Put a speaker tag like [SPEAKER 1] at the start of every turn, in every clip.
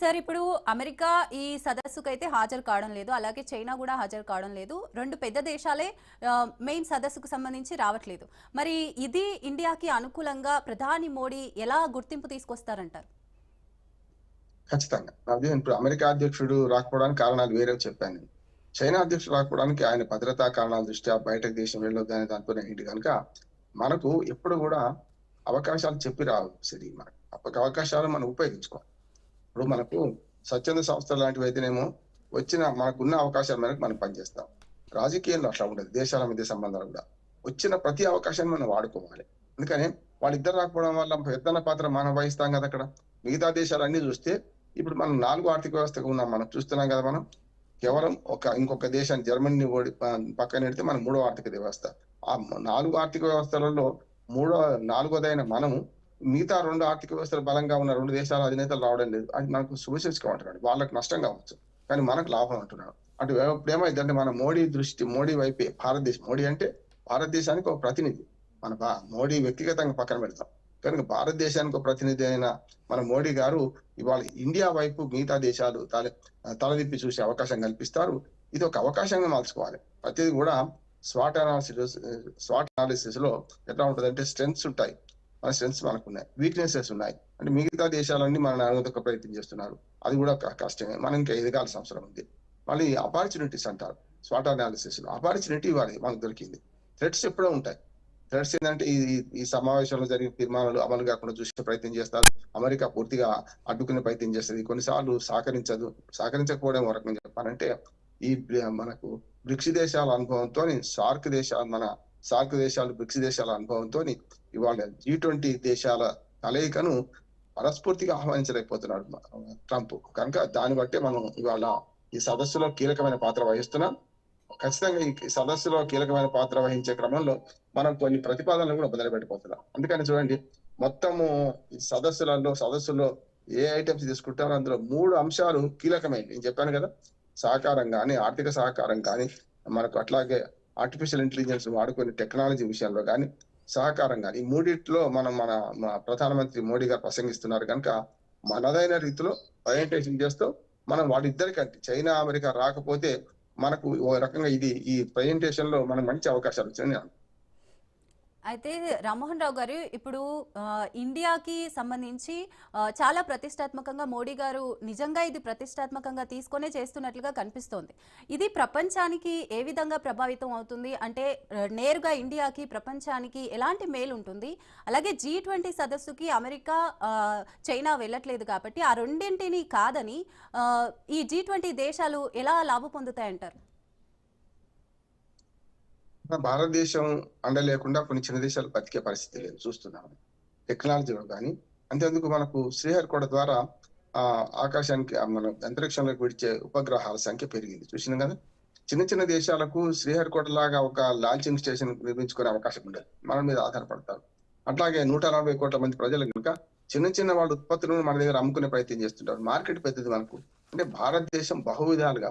[SPEAKER 1] Sir ఇప్పుడు America ఈ సదస్సుకైతే హాజరు కావడం లేదు, అలాగే చైనా కూడా హాజరు కావడం లేదు. రెండు పెద్ద దేశాలే మెయిన్ సదస్సుకు సంబంధించి రావట్లేదు. మరి ఇది ఇండియాకి అనుకూలంగా ప్రధాని మోడీ ఎలా గుర్తింపు తీసుకొస్తారంటారు?
[SPEAKER 2] ఖచ్చితంగా. అది ఇప్పుడు అమెరికా అధ్యక్షుడు రాకపోవడానికి కారణాలు వేరేవి చెప్పాను నేను. చైనా అధ్యక్షుడు రాకపోవడానికి ఆయన భద్రతా కారణాల దృష్ట్యా బయటకు దేశం వెళ్ళొద్దనే దాంతోనే ఏంటి గనుక, మనకు ఎప్పుడు గూడా అవకాశాలు చెప్పి రావు సిరి మనకు. అవకాశాలు మనం ఉపయోగించుకోవాలి. ఇప్పుడు మనకు స్వచ్ఛంద సంస్థలు లాంటివైతేనేమో వచ్చిన మనకున్న అవకాశాల మేరకు మనం పనిచేస్తాం. రాజకీయంలో అట్లా ఉండదు. దేశాల మధ్య సంబంధాలు గూడా. వచ్చిన ప్రతి అవకాశాన్ని మనం వాడుకోవాలి. అందుకని వాళ్ళిద్దరు రాకపోవడం వల్ల పెద్దన్న పాత్ర మనం వహిస్తాం గదా అక్కడ. మిగతా దేశాలన్నీ చూస్తే ఇప్పుడు మనం 4 ఆర్థిక వ్యవస్థగా ఉన్నాం. మనం చూస్తున్నాం కదా మనం. కేవలం ఇంకొక దేశాన్ని జర్మనీని పక్కనెడితే మనం మూడో ఆర్థిక వ్యవస్థ. ఆ 4 ఆర్థిక వ్యవస్థలలో నాలుగోదైన మనము మిగతా 2 ఆర్థిక వ్యవస్థలు బలంగా ఉన్న 2 దేశాల అధినేతలు రావడం లేదు. అది మనకు శుభసూచకం అంటున్నాడు. వాళ్ళకి నష్టం కావచ్చు. కానీ మనకు లాభం అంటున్నాడు. అటు ఇప్పుడేమైందంటే మన మోడీ వైపే భారతదేశం. మోడీ అంటే భారతదేశానికి ఒక ప్రతినిధి. మన మోడీ వ్యక్తిగతంగా పక్కన పెడతాం. కనుక భారతదేశానికి ఒక ప్రతినిధి అయిన మన మోడీ గారు ఇవాళ ఇండియా వైపు మిగతా దేశాలు తలదిప్పి చూసే అవకాశం కల్పిస్తారు. ఇది ఒక అవకాశంగా మార్చుకోవాలి. ప్రతిది కూడా స్వాట్ అనాలిసిస్ లో ఎట్లా ఉంటదంటే స్ట్రెంగ్స్ ఉంటాయి. మన స్ట్రెంగ్స్ మనకున్నాయి, వీక్నెసెస్ ఉన్నాయి. అంటే మిగతా దేశాలన్నీ మన అణగదొక్క ప్రయత్నం చేస్తున్నారు. అది కూడా కష్టమే. మనం ఇంకా ఎదగాల్సిన అవసరం ఉంది. మళ్ళీ ఆపర్చునిటీస్ అంటారు. స్వాట్ అనాలిసిస్ లో ఆపర్చునిటీ ఇవ్వాలి మనకు దొరికింది. థ్రెట్స్ ఎప్పుడో ఉంటాయి. థ్రెట్స్ ఏంటంటే ఈ సమావేశంలో జరిగిన తీర్మానాలు అమలు కాకుండా చూసే ప్రయత్నం చేస్తారు. అమెరికా పూర్తిగా అడ్డుకునే ప్రయత్నం చేస్తుంది. కొన్నిసార్లు సహకరించదు. సహకరించకపోవడం వరకు నేను చెప్పానంటే మనకు బ్రిక్స్ దేశాల అనుభవంతో సార్క్ దేశాలు బ్రిక్స్ దేశాల అనుభవంతో ఇవాళ G20 దేశాల కలయికను మనస్ఫూర్తిగా ఆహ్వానించలేకపోతున్నాడు ట్రంప్. కనుక దాన్ని బట్టే మనం ఇవాళ ఈ సదస్సులో కీలకమైన పాత్ర వహిస్తున్నాం. ఖచ్చితంగా ఈ సదస్సులో కీలకమైన పాత్ర వహించే క్రమంలో మనం కొన్ని ప్రతిపాదనలు కూడా మొదలుపెట్టబోతున్నాం. అందుకని చూడండి, మొత్తము ఈ సదస్సులో ఏ ఐటమ్స్ తీసుకుంటారో అందులో 3 అంశాలు కీలకమైనవి. నేను చెప్పాను కదా, సహకారం కానీ, ఆర్థిక సహకారం కానీ, మనకు అట్లాగే ఆర్టిఫిషియల్ ఇంటెలిజెన్స్ వాడుకొని టెక్నాలజీ విషయంలో కానీ సహకారం కానీ, ఈ మూడిట్లో మన ప్రధానమంత్రి మోడీ గారు ప్రసంగిస్తున్నారు కనుక మనదైన రీతిలో ప్రజెంటేషన్ చేస్తూ మనం వాళ్ళిద్దరికంటే చైనా అమెరికా రాకపోతే మనకు ఓ రకంగా ఈ ప్రెజెంటేషన్ లో మనకు మంచి అవకాశాలు వచ్చినాయి.
[SPEAKER 1] అయితే రామ్మోహన్ రావు గారు ఇప్పుడు ఇండియాకి సంబంధించి చాలా ప్రతిష్టాత్మకంగా మోడీ గారు నిజంగా ఇది ప్రతిష్టాత్మకంగా తీసుకొనే చేస్తున్నట్లుగా కనిపిస్తోంది. ఇది ప్రపంచానికి ఏ విధంగా ప్రభావితం అవుతుంది అంటే నేరుగా ఇండియాకి ప్రపంచానికి ఎలాంటి మేలు ఉంటుంది? అలాగే G20 సదస్సుకి అమెరికా చైనా వెళ్ళట్లేదు కాబట్టి ఆ రెండింటిని కాదని ఈ G20 దేశాలు ఎలా లాభ పొందుతాయంటారు?
[SPEAKER 2] భారతదేశం అండ లేకుండా కొన్ని చిన్న దేశాలు బతికే పరిస్థితి లేదు, చూస్తున్నాం టెక్నాలజీలో కానీ. అంతేందుకు మనకు శ్రీహరికోట ద్వారా ఆకాశానికి మన అంతరిక్షంలోకి విడిచే ఉపగ్రహాల సంఖ్య పెరిగింది, చూసినాం కదా. చిన్న దేశాలకు శ్రీహరికోట లాగా ఒక లాంచింగ్ స్టేషన్ నిర్మించుకునే అవకాశం ఉండదు, మన మీద ఆధారపడతారు. అట్లాగే 140 కోట్ల మంది ప్రజలు కనుక చిన్న వాళ్ళ ఉత్పత్తులను మన దగ్గర అమ్ముకునే ప్రయత్నం చేస్తుంటారు. మార్కెట్ పెద్దది మనకు. అంటే భారతదేశం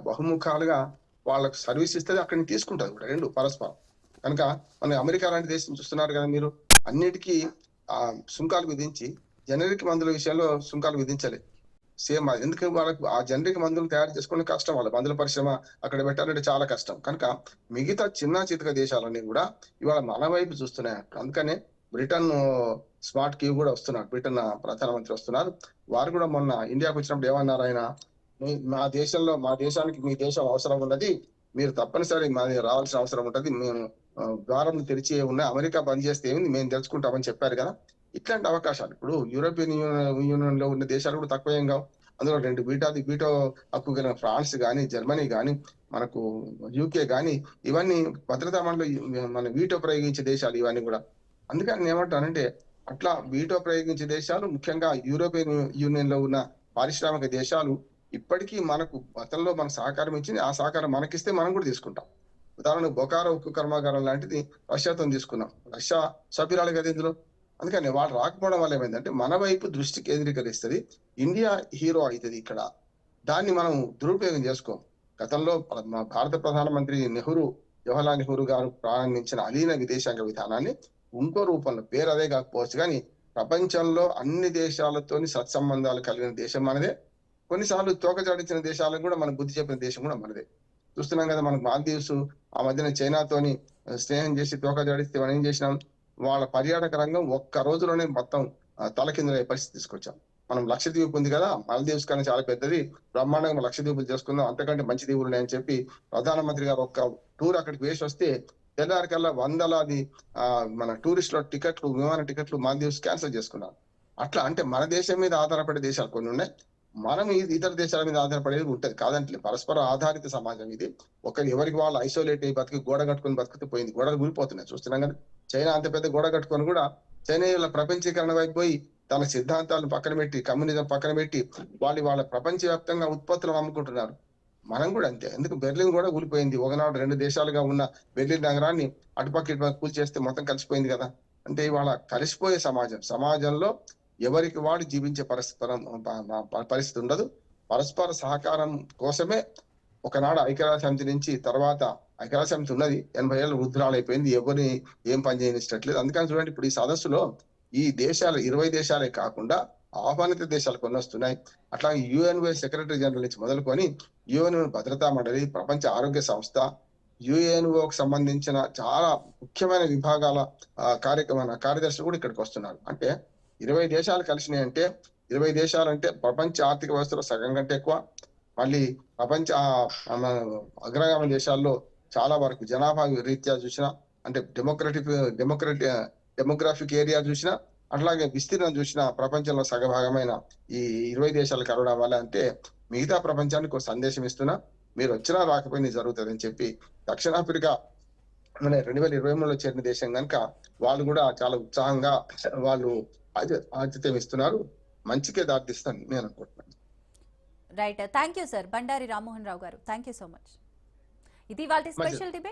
[SPEAKER 2] బహుముఖాలుగా వాళ్ళకు సర్వీస్ ఇస్తుంది, అక్కడిని తీసుకుంటుంది కూడా, రెండు పరస్పరం. కనుక మన అమెరికా లాంటి దేశం చూస్తున్నారు కదా మీరు, అన్నిటికీ సుంకాలు విధించి జనరిక్ మందుల విషయంలో సుంకాలు విధించలేదు. సేమ్ ఎందుకు వాళ్ళకు ఆ జనరిక్ మందులు తయారు చేసుకునే కష్టం, వాళ్ళ మందుల పరిశ్రమ అక్కడ పెట్టాలంటే చాలా కష్టం. కనుక మిగతా చితక దేశాలన్నీ కూడా ఇవాళ మన వైపు చూస్తున్నాయి. అందుకనే బ్రిటన్ స్మార్ట్ క్యూ కూడా వస్తున్నారు, బ్రిటన్ ప్రధానమంత్రి వస్తున్నారు. వారు కూడా మొన్న ఇండియాకు వచ్చినప్పుడు ఏమన్నారు ఆయన, మా దేశానికి మీ దేశం అవసరం ఉన్నది, మీరు తప్పనిసరి మాది రావాల్సిన అవసరం ఉంటుంది, మేము ద్వారం తెరిచి ఉన్నాయి, అమెరికా బంద్ చేస్తే ఏమింది, మేము తెలుసుకుంటామని చెప్పారు కదా. ఇట్లాంటి అవకాశాలు ఇప్పుడు యూరోపియన్ యూనియన్ లో ఉన్న దేశాలు కూడా తక్కువేం కావు. అందులో 2 వీటో హక్కు కలిగిన ఫ్రాన్స్ కానీ, జర్మనీ కానీ, మనకు UK కానీ, ఇవన్నీ భద్రతా మండలి మన వీటో ప్రయోగించే దేశాలు ఇవన్నీ కూడా. అందుకని నేను ఏమంటానంటే అట్లా వీటో ప్రయోగించే దేశాలు ముఖ్యంగా యూరోపియన్ యూనియన్ లో ఉన్న పారిశ్రామిక దేశాలు ఇప్పటికీ మనకు గతంలో మనకు సహకారం ఇచ్చింది, ఆ సహకారం మనకిస్తే మనం కూడా తీసుకుంటాం. ఉదాహరణకు బొకారో ఉక్కు కర్మాగారం లాంటిది రష్యాతో తీసుకున్నాం, రష్యా సభ్యురాలు కదా ఇందులో. అందుకని వాళ్ళు రాకపోవడం వల్ల ఏమైందంటే మన వైపు దృష్టి కేంద్రీకరిస్తుంది, ఇండియా హీరో అవుతుంది ఇక్కడ. దాన్ని మనం దురుపయోగం చేసుకోం. గతంలో భారత ప్రధానమంత్రి జవహర్లాల్ నెహ్రూ గారు ప్రారంభించిన అలీన విదేశాంగ విధానాన్ని ఇంకో రూపంలో, పేరు అదే కాకపోవచ్చు కానీ, ప్రపంచంలో అన్ని దేశాలతోని సత్సంబంధాలు కలిగిన దేశం మనదే. కొన్నిసార్లు తోకజాడించిన దేశాలకు కూడా మనం బుద్ధి చెప్పిన దేశం కూడా మనదే. చూస్తున్నాం కదా, మనకు మాల్దీవ్స్ ఆ మధ్యన చైనాతోని స్నేహం చేసి తోకజాడిస్తే మనం ఏం చేసినాం, వాళ్ళ పర్యాటక రంగం ఒక్క రోజులోనే మొత్తం తలకిందులయ్యే పరిస్థితి తీసుకొచ్చాం. మనం లక్షద్వీప్ ఉంది కదా, మాల్దీవ్స్ కన్నా చాలా పెద్దది, బ్రహ్మాండంగా లక్షద్వీపులు చేసుకుందాం, అంతకంటే మంచి దీవులు ఉన్నాయని చెప్పి ప్రధానమంత్రి గారు ఒక్క టూర్ అక్కడికి వేసి వస్తే తెల్లారికల్లా వందలాది మన టూరిస్టుల టికెట్లు, విమాన టికెట్లు మాల్దీవ్స్ క్యాన్సిల్ చేసుకున్నారు. అట్లా అంటే మన దేశం మీద ఆధారపడే దేశాలు కొన్ని ఉన్నాయి, మనం ఇతర దేశాల మీద ఆధారపడేది ఉంటది, కాదంటే పరస్పర ఆధారిత సమాజం ఇది. ఎవరికి వాళ్ళు ఐసోలేట్ అయ్యి బతికి గోడ కట్టుకొని బతికితే పోయింది, గోడలు కూలిపోతున్నాయి చూస్తున్నాం కదా. చైనా అంత పెద్ద గోడ కట్టుకొని కూడా చైనా ప్రపంచీకరణ వైపు పోయి తన సిద్ధాంతాలను పక్కన పెట్టి, కమ్యూనిజం పక్కన పెట్టి వాళ్ళ ప్రపంచవ్యాప్తంగా ఉత్పత్తులను అమ్ముకుంటున్నారు. మనం కూడా అంతే. ఎందుకు బెర్లిన్ కూడా కూలిపోయింది, ఒకనాడు 2 దేశాలుగా ఉన్న బెర్లిన్ నగరాన్ని అటుపక్క ఇటుపక్క కూల్చేస్తే మొత్తం కలిసిపోయింది కదా. అంటే ఇవాళ కలిసిపోయే సమాజంలో ఎవరికి వాడు జీవించే పరిస్థితి ఉండదు. పరస్పర సహకారం కోసమే ఒకనాడు ఐక్యరాజ్య సమితి నుంచి తర్వాత ఐక్యరాజ్య సమితి ఉన్నది 80 ఏళ్ళు వృద్ధురాలైపోయింది, ఎవరిని ఏం పని చేయనిచ్చట్లేదు. అందుకని చూడండి, ఇప్పుడు ఈ సదస్సులో ఈ దేశాలు 20 దేశాలే కాకుండా ఆహ్వానిత దేశాలు కొన్ని వస్తున్నాయి. అట్లాగే యుఎన్ఓ సెక్రటరీ జనరల్ నుంచి మొదలుకొని యుఎన్ఓ భద్రతా మండలి, ప్రపంచ ఆరోగ్య సంస్థ, యుఎన్ఓకి సంబంధించిన చాలా ముఖ్యమైన విభాగాల కార్యదర్శులు కూడా ఇక్కడికి వస్తున్నారు. అంటే 20 దేశాలు కలిసినాయి అంటే, 20 దేశాలు అంటే ప్రపంచ ఆర్థిక వ్యవస్థలో సగం కంటే ఎక్కువ. మళ్ళీ ప్రపంచ అగ్రగామి దేశాల్లో చాలా వరకు జనాభా రీత్యా చూసినా, అంటే డెమోగ్రాఫిక్ ఏరియా చూసినా, అట్లాగే విస్తీర్ణం చూసినా ప్రపంచంలో సగభాగమైన ఈ 20 దేశాలు కలవడం వల్ల అంటే మిగతా ప్రపంచానికి ఒక సందేశం ఇస్తున్నా, మీరు వచ్చినా రాకపోయినా జరుగుతుందని చెప్పి దక్షిణాఫ్రికా మన 2023లో చేరిన దేశం కనుక వాళ్ళు కూడా చాలా ఉత్సాహంగా వాళ్ళు ఆతిథ్యం ఇస్తున్నారు. మంచికే దారితీస్తాను నేను అనుకుంటున్నాను.
[SPEAKER 1] Right, thank you sir Bandari Rammohan Rao garu, thank you so much. ఇది వాళ్ళ స్పెషల్ డిబేట్.